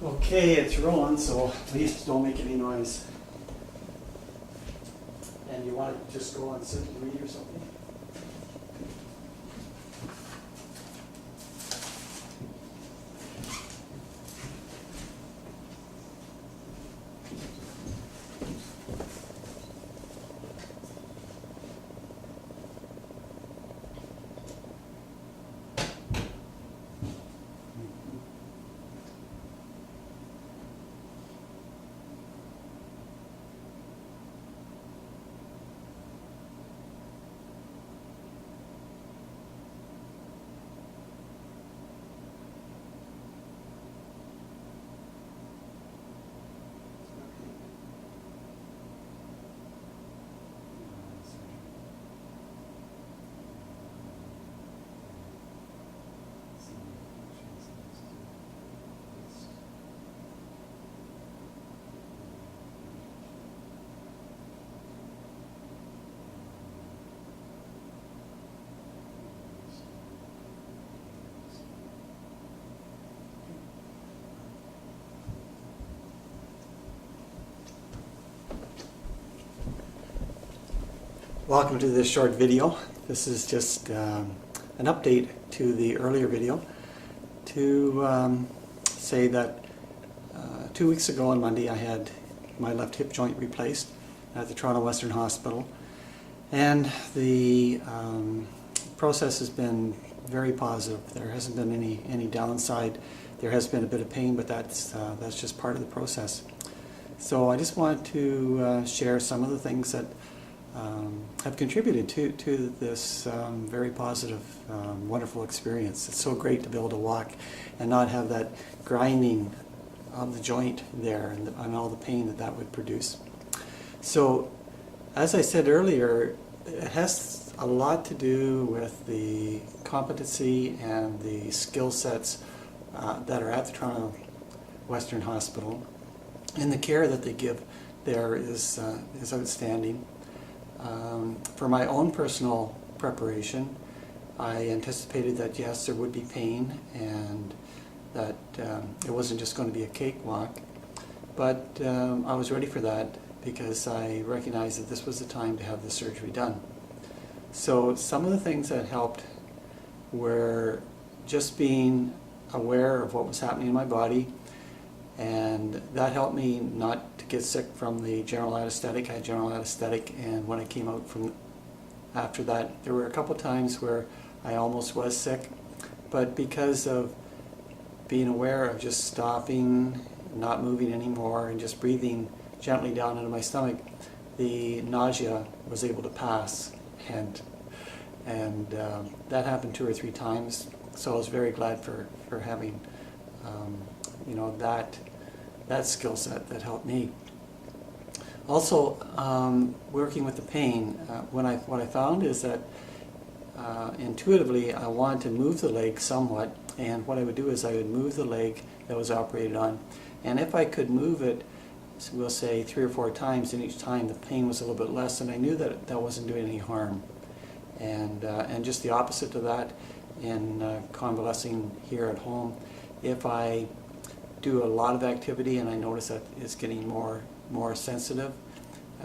Okay, it's rolling, so please don't make any noise. And you want to just go and sit and read or something? Welcome to this short video. This is just an update to the earlier video to say that 2 weeks ago on Monday I had my left hip joint replaced at the Toronto Western Hospital, and the process has been very positive. There hasn't been any downside. There has been a bit of pain, but that's just part of the process. So I just wanted to share some of the things that have contributed to this very positive, wonderful experience. It's so great to be able to walk and not have that grinding of the joint there and all the pain that would produce. So, as I said earlier, it has a lot to do with the competency and the skill sets that are at the Toronto Western Hospital, and the care that they give there is outstanding. For my own personal preparation, I anticipated that yes, there would be pain and that it wasn't just going to be a cakewalk, but I was ready for that because I recognized that this was the time to have the surgery done. So some of the things that helped were just being aware of what was happening in my body, and that helped me not to get sick from the general anesthetic. I had general anesthetic, and when I came out from after that, there were a couple times where I almost was sick, but because of being aware of just stopping, not moving anymore, and just breathing gently down into my stomach, the nausea was able to pass, and that happened 2 or 3 times. So I was very glad for having that skill set that helped me. Also, working with the pain, what I found is that intuitively I wanted to move the leg somewhat, and what I would do is I would move the leg that was operated on, and if I could move it, we'll say 3 or 4 times, and each time the pain was a little bit less, and I knew that that wasn't doing any harm. And just the opposite of that in convalescing here at home, if I do a lot of activity and I notice that it's getting more sensitive,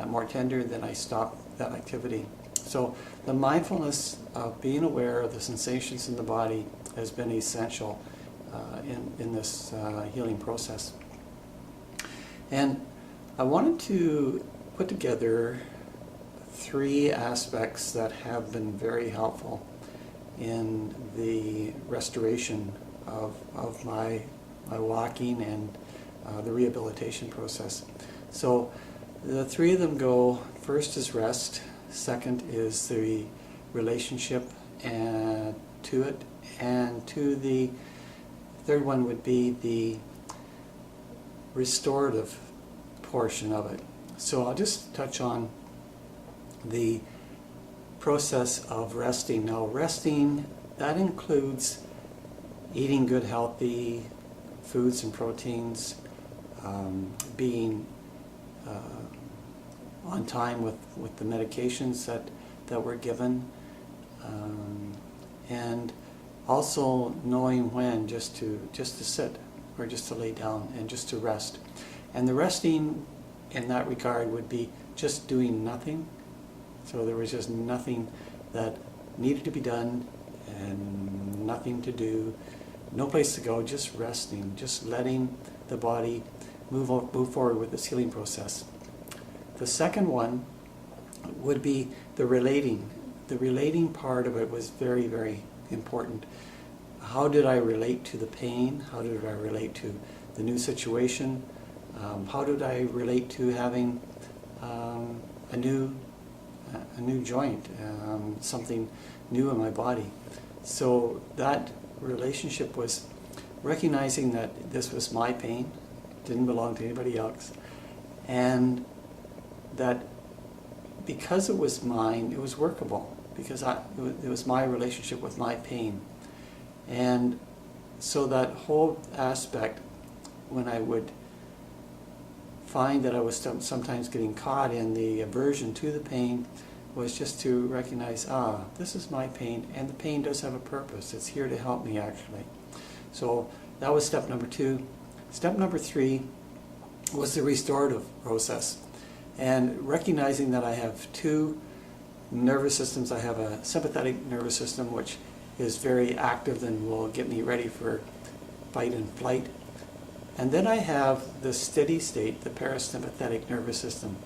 more tender, then I stop that activity. So the mindfulness of being aware of the sensations in the body has been essential in this healing process. And I wanted to put together 3 aspects that have been very helpful in the restoration of my walking and the rehabilitation process. So the 3 of them go: first is rest, second is the relationship to it, and the third one would be the restorative portion of it. So I'll just touch on the process of resting. Now, resting, that includes eating good, healthy foods and proteins, being on time with the medications that we're given, and also knowing when just to sit or just to lay down and just to rest. And the resting in that regard would be just doing nothing. So there was just nothing that needed to be done and nothing to do, no place to go, just resting, just letting the body move forward with this healing process. The second one would be the relating. The relating part of it was very, very important. How did I relate to the pain? How did I relate to the new situation? How did I relate to having a new joint, something new in my body? So that relationship was recognizing that this was my pain, didn't belong to anybody else, and that because it was mine, it was workable, because it was my relationship with my pain. And so that whole aspect, when I would find that I was sometimes getting caught in the aversion to the pain, was just to recognize, this is my pain, and the pain does have a purpose. It's here to help me, actually. So that was step number 2. Step number 3 was the restorative process, and recognizing that I have 2 nervous systems. I have a sympathetic nervous system, which is very active and will get me ready for fight and flight. And then I have the steady state, the parasympathetic nervous system.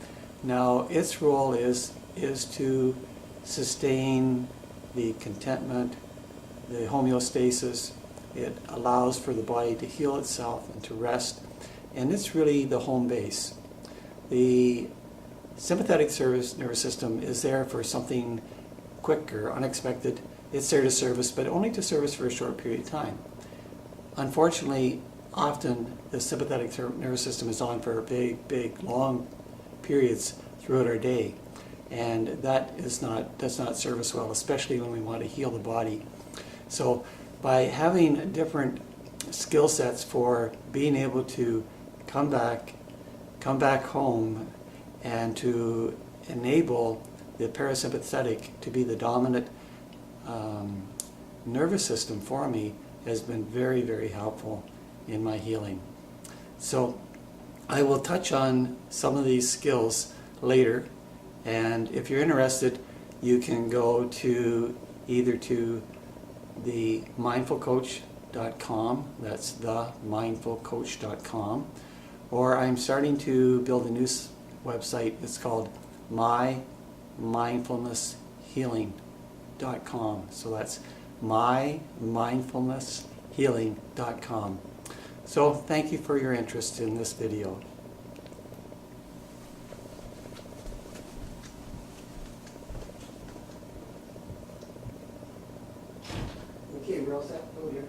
Now, its role is to sustain the contentment, the homeostasis. It allows for the body to heal itself and to rest. And it's really the home base. The sympathetic nervous system is there for something quick or unexpected. It's there to serve us, but only to serve us for a short period of time. Unfortunately, often the sympathetic nervous system is on for big, long periods throughout our day. And that does not serve us well, especially when we want to heal the body. So by having different skill sets for being able to come back home and to enable the parasympathetic to be the dominant nervous system for me has been very, very helpful in my healing. So I will touch on some of these skills later, and if you're interested, you can go to either to the mindfulcoach.com, that's the mindfulcoach.com, or I'm starting to build a new website. It's called mymindfulnesshealing.com. So that's mymindfulnesshealing.com. So thank you for your interest in this video. Okay, we're all set. Over here.